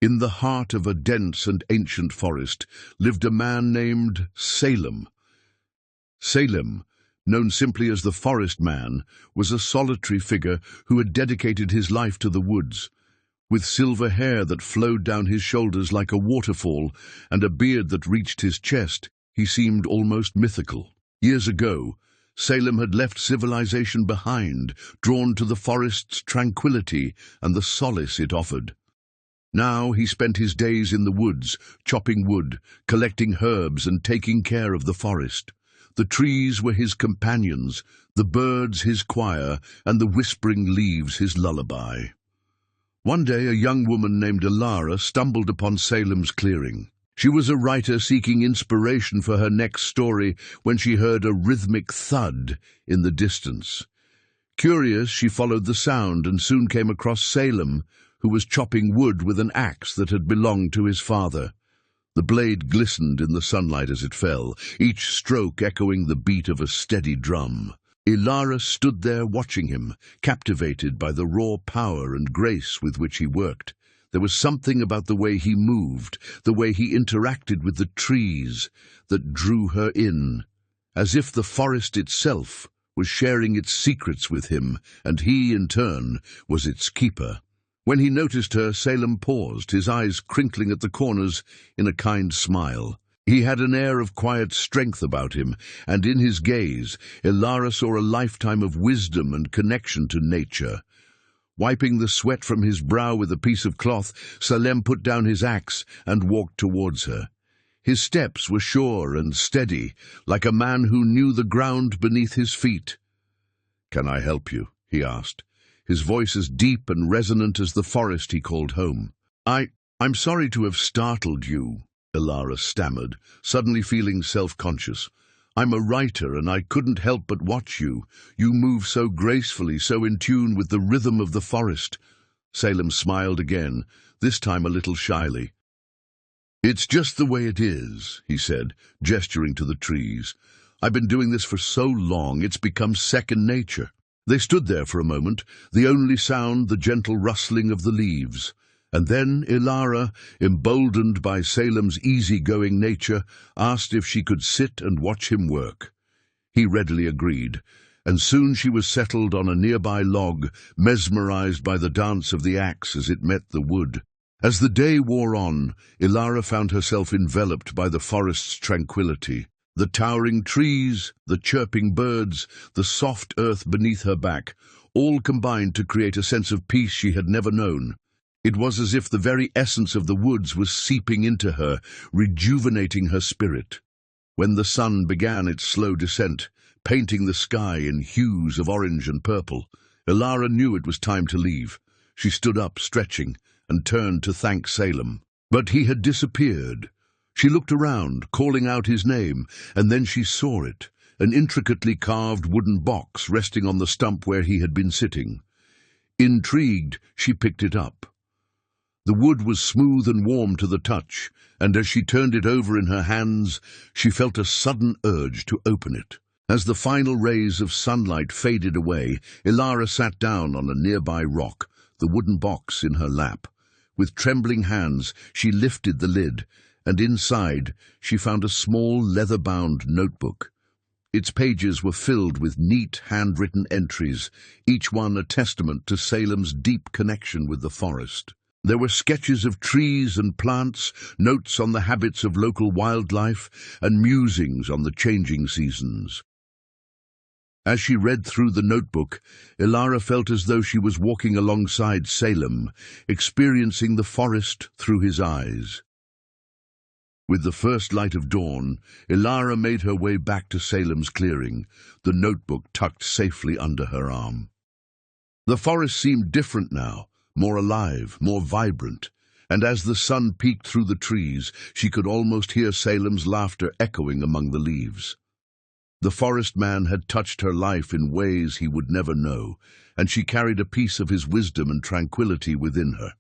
In the heart of a dense and ancient forest lived a man named Salem. Salem, known simply as the Forest Man, was a solitary figure who had dedicated his life to the woods. With silver hair that flowed down his shoulders like a waterfall and a beard that reached his chest, he seemed almost mythical. Years ago, Salem had left civilization behind, drawn to the forest's tranquility and the solace it offered. Now he spent his days in the woods, chopping wood, collecting herbs and taking care of the forest. The trees were his companions, the birds his choir, and the whispering leaves his lullaby. One day a young woman named Ilara stumbled upon Salem's clearing. She was a writer seeking inspiration for her next story when she heard a rhythmic thud in the distance. Curious, she followed the sound and soon came across Salem, who was chopping wood with an axe that had belonged to his father. The blade glistened in the sunlight as it fell, each stroke echoing the beat of a steady drum. Ilara stood there watching him, captivated by the raw power and grace with which he worked. There was something about the way he moved, the way he interacted with the trees, that drew her in, as if the forest itself was sharing its secrets with him, and he, in turn, was its keeper. When he noticed her, Salem paused, his eyes crinkling at the corners in a kind smile. He had an air of quiet strength about him, and in his gaze, Ilara saw a lifetime of wisdom and connection to nature. Wiping the sweat from his brow with a piece of cloth, Salem put down his axe and walked towards her. His steps were sure and steady, like a man who knew the ground beneath his feet. "Can I help you?" he asked, his voice as deep and resonant as the forest he called home. I'm sorry to have startled you," Ilara stammered, suddenly feeling self-conscious. "I'm a writer, and I couldn't help but watch you. You move so gracefully, so in tune with the rhythm of the forest." Salem smiled again, this time a little shyly. "It's just the way it is," he said, gesturing to the trees. "I've been doing this for so long, it's become second nature." They stood there for a moment, the only sound the gentle rustling of the leaves. And then Ilara, emboldened by Salem's easy-going nature, asked if she could sit and watch him work. He readily agreed, and soon she was settled on a nearby log, mesmerized by the dance of the axe as it met the wood. As the day wore on, Ilara found herself enveloped by the forest's tranquility. The towering trees, the chirping birds, the soft earth beneath her back, all combined to create a sense of peace she had never known. It was as if the very essence of the woods was seeping into her, rejuvenating her spirit. When the sun began its slow descent, painting the sky in hues of orange and purple, Ilara knew it was time to leave. She stood up, stretching, and turned to thank Salem. But he had disappeared. She looked around, calling out his name, and then she saw it, an intricately carved wooden box resting on the stump where he had been sitting. Intrigued, she picked it up. The wood was smooth and warm to the touch, and as she turned it over in her hands, she felt a sudden urge to open it. As the final rays of sunlight faded away, Ilara sat down on a nearby rock, the wooden box in her lap. With trembling hands, she lifted the lid, and inside she found a small leather-bound notebook. Its pages were filled with neat, handwritten entries, each one a testament to Salem's deep connection with the forest. There were sketches of trees and plants, notes on the habits of local wildlife, and musings on the changing seasons. As she read through the notebook, Ilara felt as though she was walking alongside Salem, experiencing the forest through his eyes. With the first light of dawn, Ilara made her way back to Salem's clearing, the notebook tucked safely under her arm. The forest seemed different now, more alive, more vibrant, and as the sun peeked through the trees, she could almost hear Salem's laughter echoing among the leaves. The forest man had touched her life in ways he would never know, and she carried a piece of his wisdom and tranquility within her.